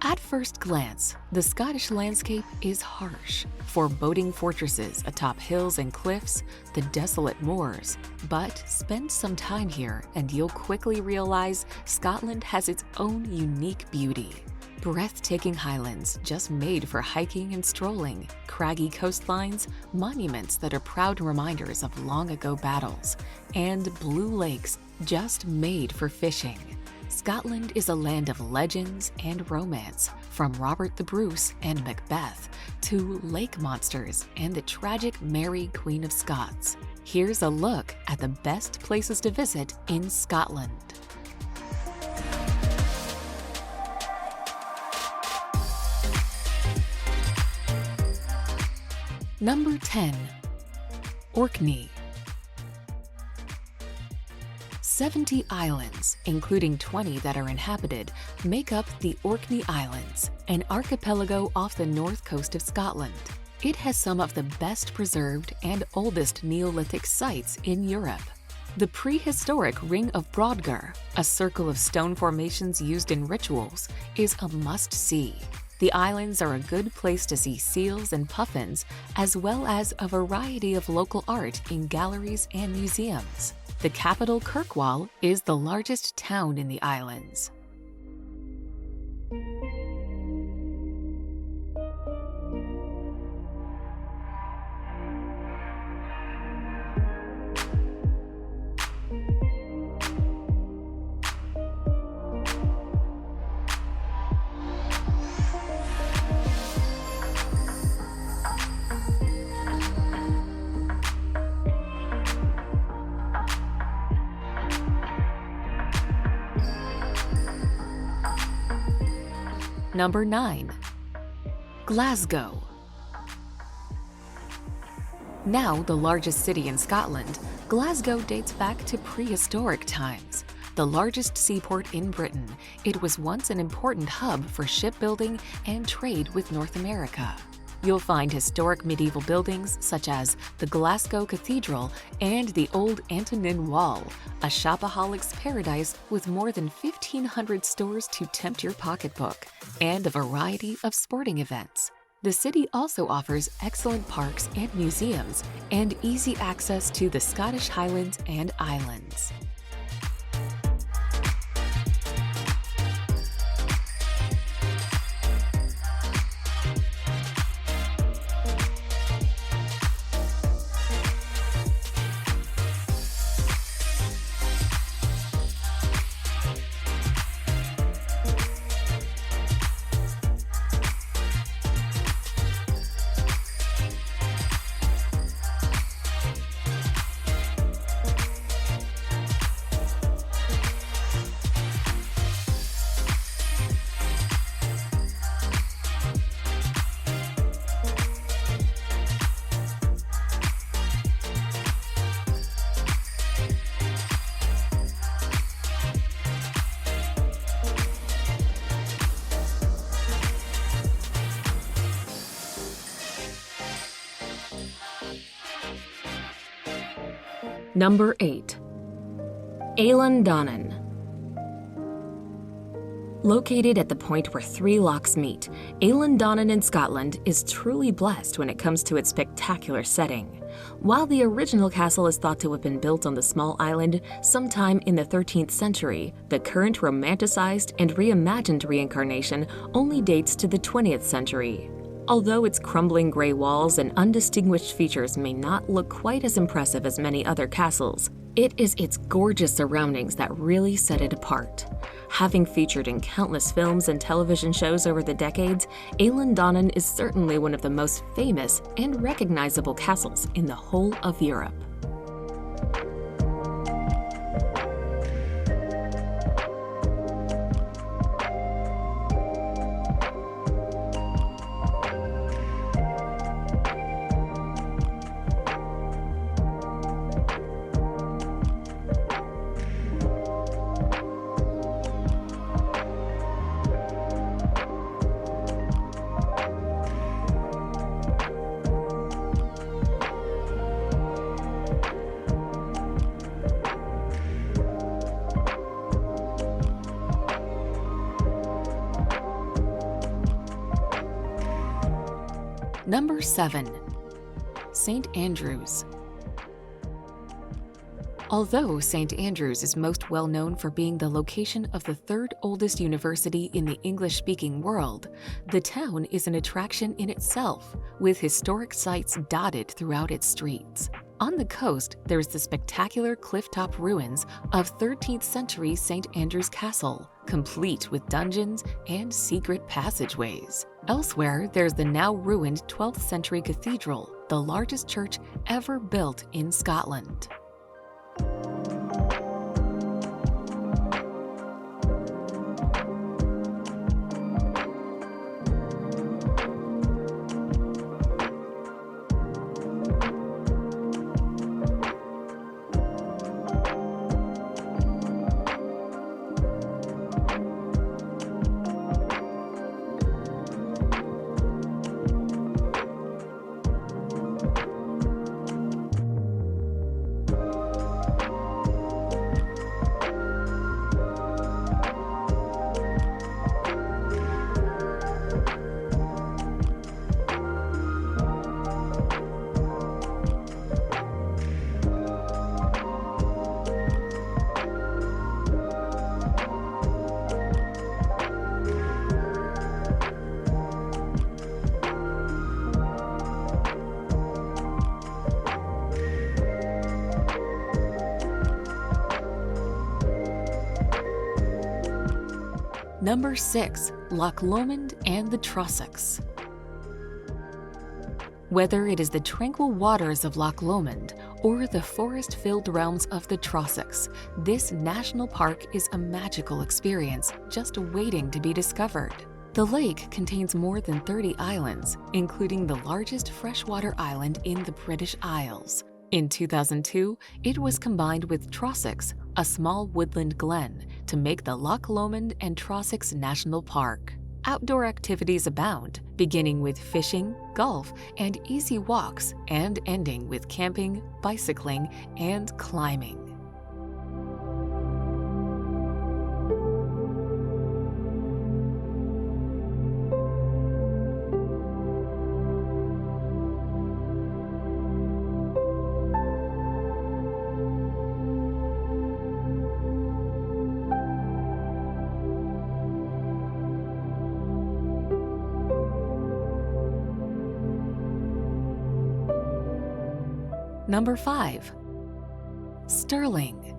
At first glance, the Scottish landscape is harsh. Foreboding fortresses atop hills and cliffs, the desolate moors. But spend some time here and you'll quickly realize Scotland has its own unique beauty. Breathtaking highlands just made for hiking and strolling, craggy coastlines, monuments that are proud reminders of long ago battles, and blue lakes just made for fishing. Scotland is a land of legends and romance, from Robert the Bruce and Macbeth to lake monsters and the tragic Mary Queen of Scots. Here's a look at the best places to visit in Scotland. Number 10. Orkney. 70 islands, including 20 that are inhabited, make up the Orkney Islands, an archipelago off the north coast of Scotland. It has some of the best preserved and oldest Neolithic sites in Europe. The prehistoric Ring of Brodgar, a circle of stone formations used in rituals, is a must-see. The islands are a good place to see seals and puffins, as well as a variety of local art in galleries and museums. The capital, Kirkwall, is the largest town in the islands. Number 9. Glasgow. Now the largest city in Scotland, Glasgow dates back to prehistoric times. The largest seaport in Britain, it was once an important hub for shipbuilding and trade with North America. You'll find historic medieval buildings such as the Glasgow Cathedral and the old Antonine Wall, a shopaholic's paradise with more than 1,500 stores to tempt your pocketbook, and a variety of sporting events. The city also offers excellent parks and museums, and easy access to the Scottish Highlands and Islands. Number 8. Eilean Donan. Located at the point where three lochs meet, Eilean Donan in Scotland is truly blessed when it comes to its spectacular setting. While the original castle is thought to have been built on the small island sometime in the 13th century, the current romanticized and reimagined reincarnation only dates to the 20th century. Although its crumbling gray walls and undistinguished features may not look quite as impressive as many other castles, it is its gorgeous surroundings that really set it apart. Having featured in countless films and television shows over the decades, Eilean Donan is certainly one of the most famous and recognizable castles in the whole of Europe. Number 7. St. Andrews. Although St. Andrews is most well known for being the location of the third oldest university in the English-speaking world, the town is an attraction in itself, with historic sites dotted throughout its streets. On the coast, there's the spectacular clifftop ruins of 13th century St. Andrews Castle, complete with dungeons and secret passageways. Elsewhere, there's the now ruined 12th century cathedral, the largest church ever built in Scotland. Number 6. Loch Lomond and the Trosses. Whether it is the tranquil waters of Loch Lomond or the forest-filled realms of the Trosses, this national park is a magical experience just waiting to be discovered. The lake contains more than 30 islands, including the largest freshwater island in the British Isles. In 2002, it was combined with Trosses, a small woodland glen, to make the Loch Lomond and Trosses National Park. Outdoor activities abound, beginning with fishing, golf, and easy walks, and ending with camping, bicycling, and climbing. Number 5. Stirling.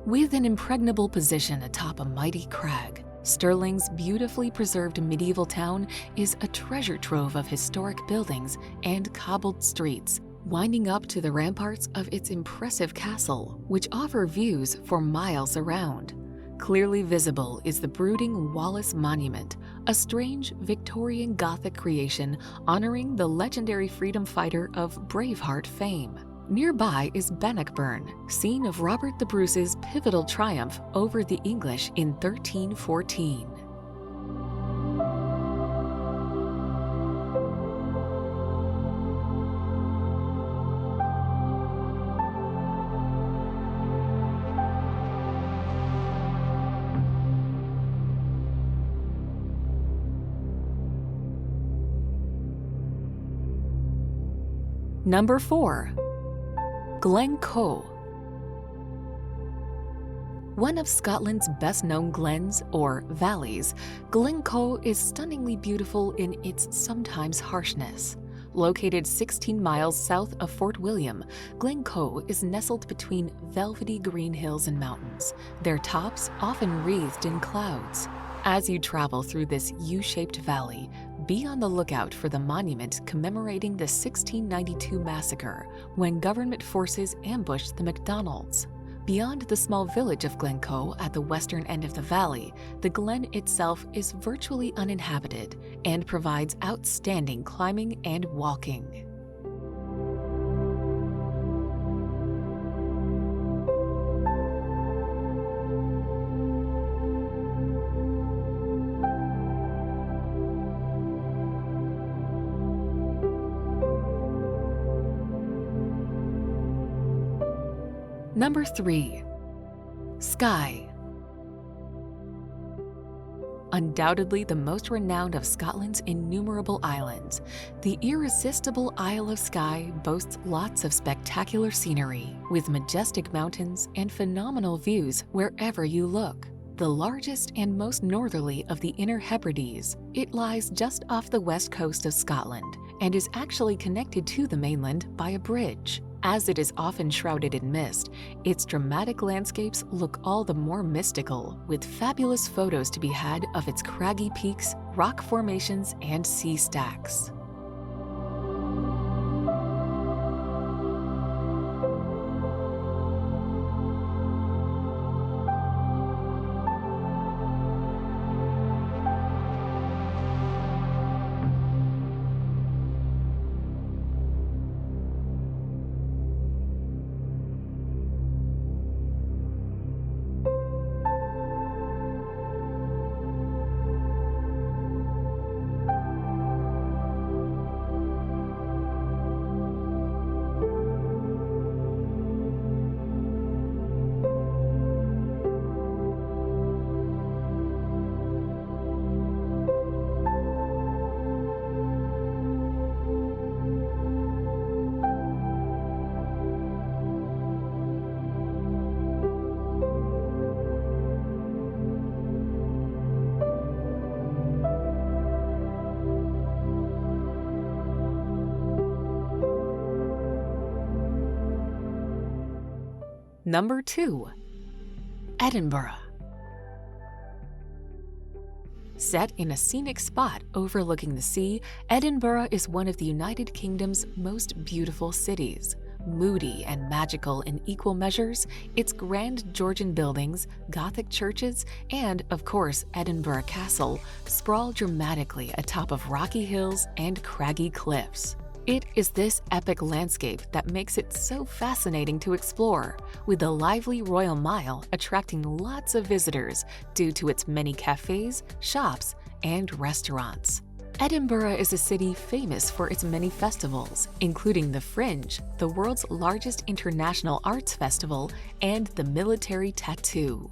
With an impregnable position atop a mighty crag, Stirling's beautifully preserved medieval town is a treasure trove of historic buildings and cobbled streets, winding up to the ramparts of its impressive castle, which offer views for miles around. Clearly visible is the brooding Wallace Monument, a strange Victorian Gothic creation honoring the legendary freedom fighter of Braveheart fame. Nearby is Bannockburn, scene of Robert the Bruce's pivotal triumph over the English in 1314. Number 4. Glencoe. One of Scotland's best-known glens, or valleys, Glencoe is stunningly beautiful in its sometimes harshness. Located 16 miles south of Fort William, Glencoe is nestled between velvety green hills and mountains, their tops often wreathed in clouds. As you travel through this U-shaped valley, be on the lookout for the monument commemorating the 1692 massacre, when government forces ambushed the MacDonalds. Beyond the small village of Glencoe at the western end of the valley, the glen itself is virtually uninhabited and provides outstanding climbing and walking. Number 3. Skye. undoubtedly the most renowned of Scotland's innumerable islands, the irresistible Isle of Skye boasts lots of spectacular scenery, with majestic mountains and phenomenal views wherever you look. The largest and most northerly of the Inner Hebrides, it lies just off the west coast of Scotland and is actually connected to the mainland by a bridge. As it is often shrouded in mist, its dramatic landscapes look all the more mystical, with fabulous photos to be had of its craggy peaks, rock formations, and sea stacks. Number 2. Edinburgh. Set in a scenic spot overlooking the sea, Edinburgh is one of the United Kingdom's most beautiful cities. Moody and magical in equal measures, its grand Georgian buildings, Gothic churches, and, of course, Edinburgh Castle sprawl dramatically atop of rocky hills and craggy cliffs. It is this epic landscape that makes it so fascinating to explore, with the lively Royal Mile attracting lots of visitors due to its many cafes, shops, and restaurants. Edinburgh is a city famous for its many festivals, including the Fringe, the world's largest international arts festival, and the Military Tattoo.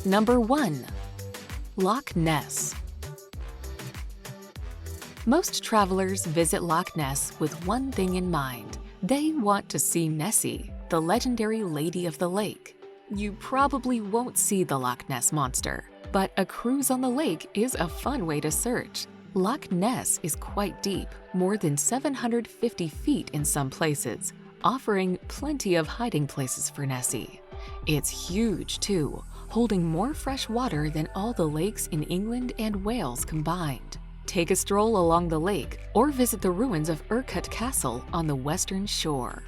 Number 1. Loch Ness. Most travelers visit Loch Ness with one thing in mind. They want to see Nessie, the legendary Lady of the Lake. You probably won't see the Loch Ness monster, but a cruise on the lake is a fun way to search. Loch Ness is quite deep, more than 750 feet in some places, offering plenty of hiding places for Nessie. It's huge too, holding more fresh water than all the lakes in England and Wales combined. Take a stroll along the lake or visit the ruins of Castle on the western shore.